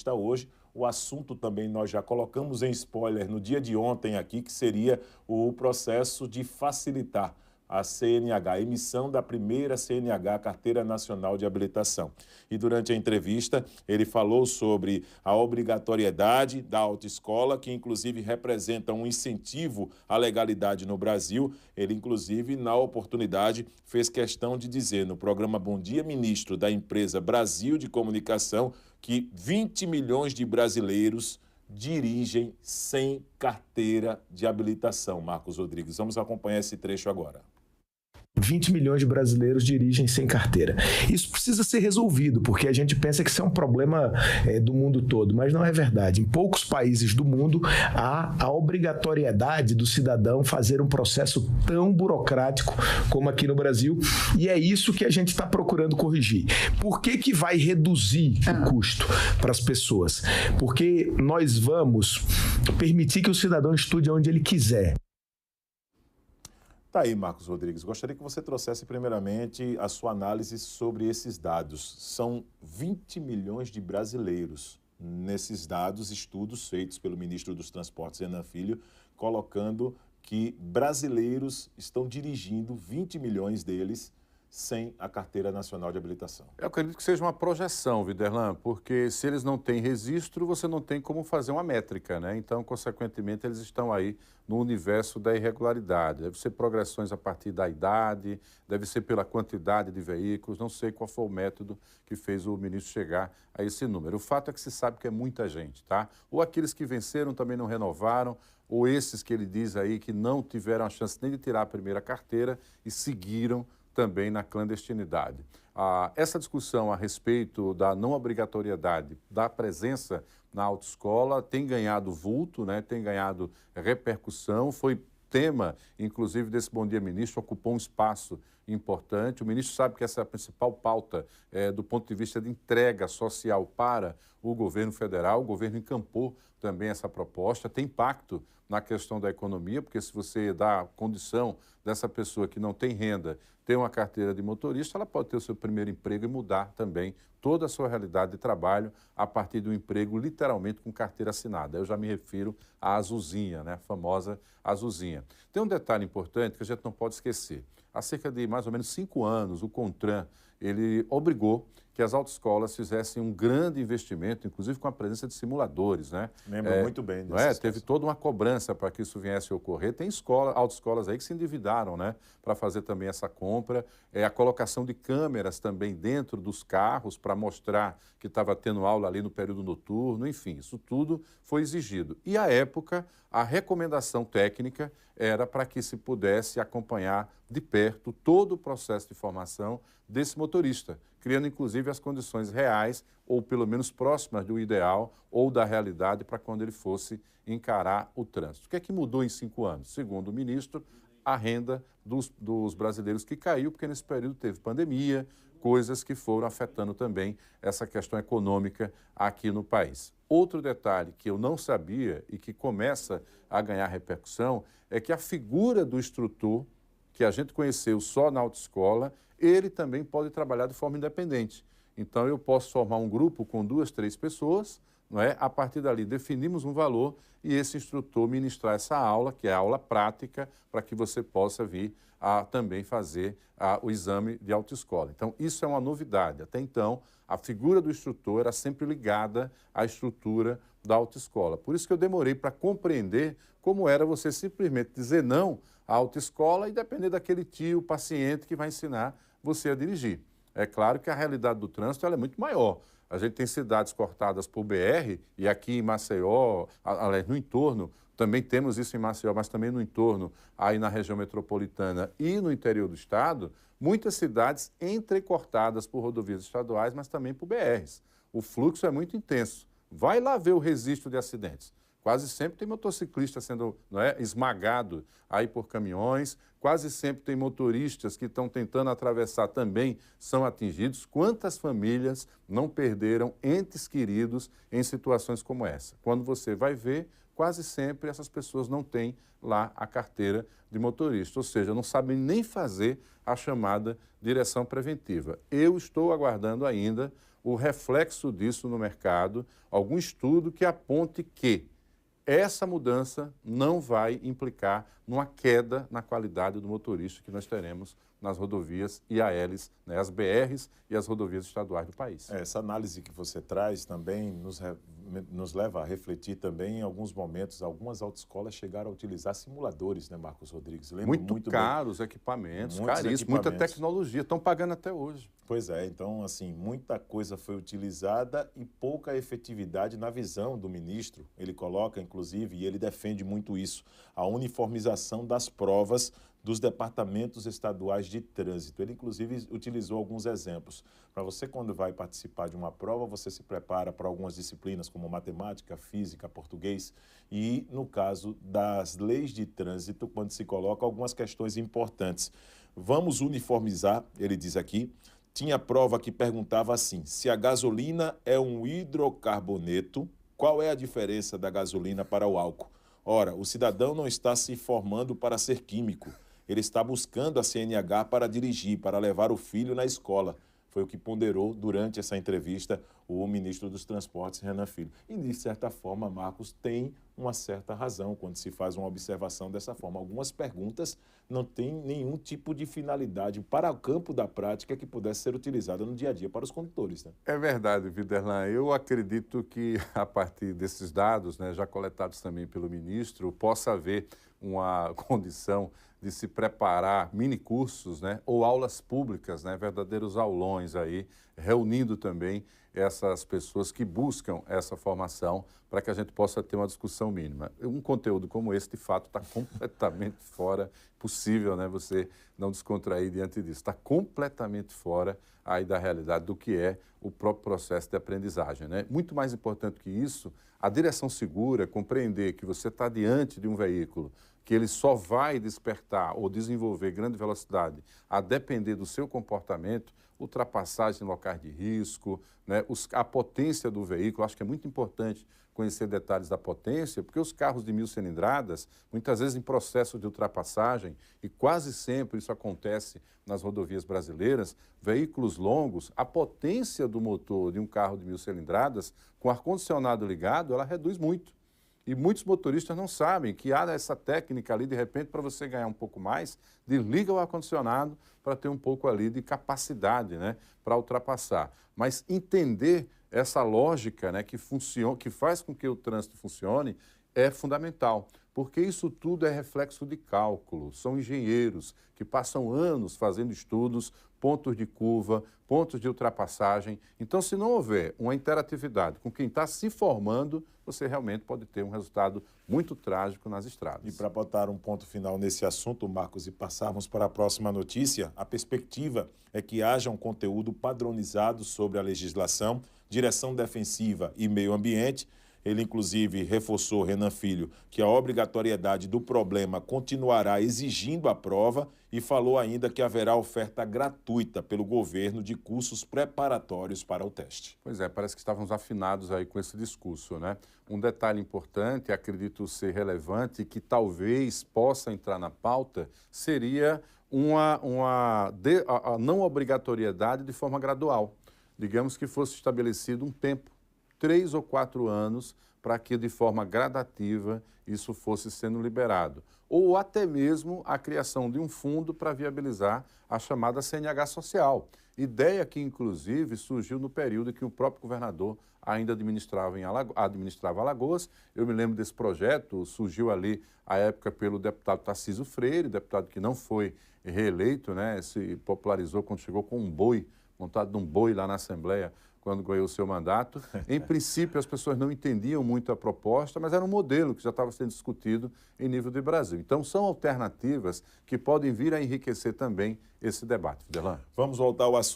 hoje. O assunto também nós já colocamos em spoiler no dia de ontem aqui, que seria o processo de facilitar a CNH, a emissão da primeira CNH, Carteira Nacional de Habilitação. E durante a entrevista, ele falou sobre a obrigatoriedade da autoescola, que inclusive representa um incentivo à legalidade no Brasil. Ele, inclusive, na oportunidade, fez questão de dizer no programa Bom Dia Ministro da empresa Brasil de Comunicação que 20 milhões de brasileiros dirigem sem carteira de habilitação. Marcos Rodrigues, vamos acompanhar esse trecho agora. 20 milhões de brasileiros dirigem sem carteira. Isso precisa ser resolvido, porque a gente pensa que isso é um problema do mundo todo, mas não é verdade. Em poucos países do mundo há a obrigatoriedade do cidadão fazer um processo tão burocrático como aqui no Brasil, e é isso que a gente está procurando corrigir. Por que vai reduzir o custo para as pessoas? Porque nós vamos permitir que o cidadão estude onde ele quiser. Tá aí, Marcos Rodrigues. Gostaria que você trouxesse primeiramente a sua análise sobre esses dados. São 20 milhões de brasileiros. Nesses dados, estudos feitos pelo ministro dos Transportes, Renan Filho, colocando que brasileiros estão dirigindo, 20 milhões deles, sem a Carteira Nacional de Habilitação. Eu acredito que seja uma projeção, Viderlan, porque se eles não têm registro, você não tem como fazer uma métrica, né? Então, consequentemente, eles estão aí no universo da irregularidade. Deve ser progressões a partir da idade, deve ser pela quantidade de veículos, não sei qual foi o método que fez o ministro chegar a esse número. O fato é que se sabe que é muita gente, tá? Ou aqueles que venceram também não renovaram, ou esses que ele diz aí que não tiveram a chance nem de tirar a primeira carteira e seguiram também na clandestinidade. Essa discussão a respeito da não obrigatoriedade da presença na autoescola tem ganhado vulto, né? Tem ganhado repercussão, foi tema, inclusive, desse Bom Dia Ministro, ocupou um espaço importante. O ministro sabe que essa é a principal pauta do ponto de vista de entrega social para o governo federal. O governo encampou também essa proposta, tem impacto na questão da economia, porque se você dá condição dessa pessoa que não tem renda ter uma carteira de motorista, ela pode ter o seu primeiro emprego e mudar também toda a sua realidade de trabalho a partir do emprego literalmente com carteira assinada. Eu já me refiro à Azulzinha, né? A famosa Azulzinha. Tem um detalhe importante que a gente não pode esquecer. Há cerca de mais ou menos 5 anos, o CONTRAN, ele obrigou que as autoescolas fizessem um grande investimento, inclusive com a presença de simuladores, né? Lembro muito bem disso. Não é? Teve toda uma cobrança para que isso viesse a ocorrer. Tem autoescolas aí que se endividaram, né? Para fazer também essa compra. A colocação de câmeras também dentro dos carros para mostrar que estava tendo aula ali no período noturno, enfim, isso tudo foi exigido. E, à época, a recomendação técnica era para que se pudesse acompanhar de perto todo o processo de formação desse motorista, criando, inclusive, as condições reais, ou pelo menos próximas do ideal ou da realidade, para quando ele fosse encarar o trânsito. O que é que mudou em 5 anos? Segundo o ministro, a renda dos brasileiros que caiu, porque nesse período teve pandemia, coisas que foram afetando também essa questão econômica aqui no país. Outro detalhe que eu não sabia e que começa a ganhar repercussão é que a figura do instrutor, que a gente conheceu só na autoescola, ele também pode trabalhar de forma independente. Então, eu posso formar um grupo com 2, 3 pessoas, não é? A partir dali, definimos um valor e esse instrutor ministrar essa aula, que é a aula prática, para que você possa vir a também fazer o exame de autoescola. Então, isso é uma novidade. Até então, a figura do instrutor era sempre ligada à estrutura da autoescola. Por isso que eu demorei para compreender como era você simplesmente dizer não à autoescola e depender daquele tio, paciente que vai ensinar você a dirigir. É claro que a realidade do trânsito ela é muito maior. A gente tem cidades cortadas por BR e aqui em Maceió, aliás, no entorno, também temos isso em Maceió, mas também no entorno, aí na região metropolitana e no interior do estado, muitas cidades entrecortadas por rodovias estaduais, mas também por BRs. O fluxo é muito intenso. Vai lá ver o registro de acidentes. Quase sempre tem motociclista sendo, não é, esmagado aí por caminhões, quase sempre tem motoristas que estão tentando atravessar também, são atingidos. Quantas famílias não perderam entes queridos em situações como essa? Quando você vai ver, quase sempre essas pessoas não têm lá a carteira de motorista, ou seja, não sabem nem fazer a chamada direção preventiva. Eu estou aguardando ainda o reflexo disso no mercado, algum estudo que aponte que essa mudança não vai implicar numa queda na qualidade do motorista que nós teremos nas rodovias IALs, né, as BRs e as rodovias estaduais do país. Essa análise que você traz também nos leva a refletir também em alguns momentos, algumas autoescolas chegaram a utilizar simuladores, né, Marcos Rodrigues? Lembro muito caros bem. Equipamentos, caríssimos, muita tecnologia, estão pagando até hoje. Pois é, então, assim, muita coisa foi utilizada e pouca efetividade na visão do ministro. Ele coloca, inclusive, e ele defende muito isso, a uniformização das provas dos departamentos estaduais de trânsito. Ele, inclusive, utilizou alguns exemplos. Para você, quando vai participar de uma prova, você se prepara para algumas disciplinas como matemática, física, português e, no caso das leis de trânsito, quando se coloca algumas questões importantes. Vamos uniformizar, ele diz aqui. Tinha prova que perguntava assim: se a gasolina é um hidrocarboneto, qual é a diferença da gasolina para o álcool? Ora, o cidadão não está se formando para ser químico. Ele está buscando a CNH para dirigir, para levar o filho na escola. Foi o que ponderou durante essa entrevista o ministro dos Transportes, Renan Filho. E, de certa forma, Marcos, tem uma certa razão quando se faz uma observação dessa forma. Algumas perguntas não têm nenhum tipo de finalidade para o campo da prática que pudesse ser utilizada no dia a dia para os condutores, né? É verdade, Viderlan. Eu acredito que, a partir desses dados, né, já coletados também pelo ministro, possa haver uma condição de se preparar minicursos, né, ou aulas públicas, né, verdadeiros aulões aí, reunindo também essas pessoas que buscam essa formação para que a gente possa ter uma discussão mínima. Um conteúdo como esse, de fato, está completamente fora, possível, né, você não descontrair diante disso, está completamente fora aí da realidade do que é o próprio processo de aprendizagem, né? Muito mais importante que isso, a direção segura, compreender que você está diante de um veículo que ele só vai despertar ou desenvolver grande velocidade a depender do seu comportamento, ultrapassagem em locais de risco, né, a potência do veículo. Acho que é muito importante conhecer detalhes da potência, porque os carros de 1.000 cilindradas, muitas vezes em processo de ultrapassagem, e quase sempre isso acontece nas rodovias brasileiras, veículos longos, a potência do motor de um carro de 1.000 cilindradas, com ar-condicionado ligado, ela reduz muito. E muitos motoristas não sabem que há essa técnica ali, de repente, para você ganhar um pouco mais, desliga o ar-condicionado para ter um pouco ali de capacidade, né, para ultrapassar. Mas entender essa lógica, né, que funciona, que faz com que o trânsito funcione, é fundamental, porque isso tudo é reflexo de cálculo. São engenheiros que passam anos fazendo estudos, pontos de curva, pontos de ultrapassagem. Então, se não houver uma interatividade com quem está se formando, você realmente pode ter um resultado muito trágico nas estradas. E para botar um ponto final nesse assunto, Marcos, e passarmos para a próxima notícia, a perspectiva é que haja um conteúdo padronizado sobre a legislação, direção defensiva e meio ambiente. Ele, inclusive, reforçou, Renan Filho, que a obrigatoriedade do problema continuará exigindo a prova e falou ainda que haverá oferta gratuita pelo governo de cursos preparatórios para o teste. Pois é, parece que estávamos afinados aí com esse discurso, né? Um detalhe importante, acredito ser relevante, que talvez possa entrar na pauta, seria a não obrigatoriedade de forma gradual. Digamos que fosse estabelecido um tempo, 3 ou 4 anos, para que de forma gradativa isso fosse sendo liberado. Ou até mesmo a criação de um fundo para viabilizar a chamada CNH social. Ideia que, inclusive, surgiu no período que o próprio governador ainda administrava Alagoas. Eu me lembro desse projeto, surgiu ali, à época, pelo deputado Tarcísio Freire, deputado que não foi reeleito, né, se popularizou quando chegou com um boi, montado num boi lá na Assembleia, quando ganhou o seu mandato. Em princípio, as pessoas não entendiam muito a proposta, mas era um modelo que já estava sendo discutido em nível de Brasil. Então, são alternativas que podem vir a enriquecer também esse debate. Viderlan. Vamos voltar ao assunto.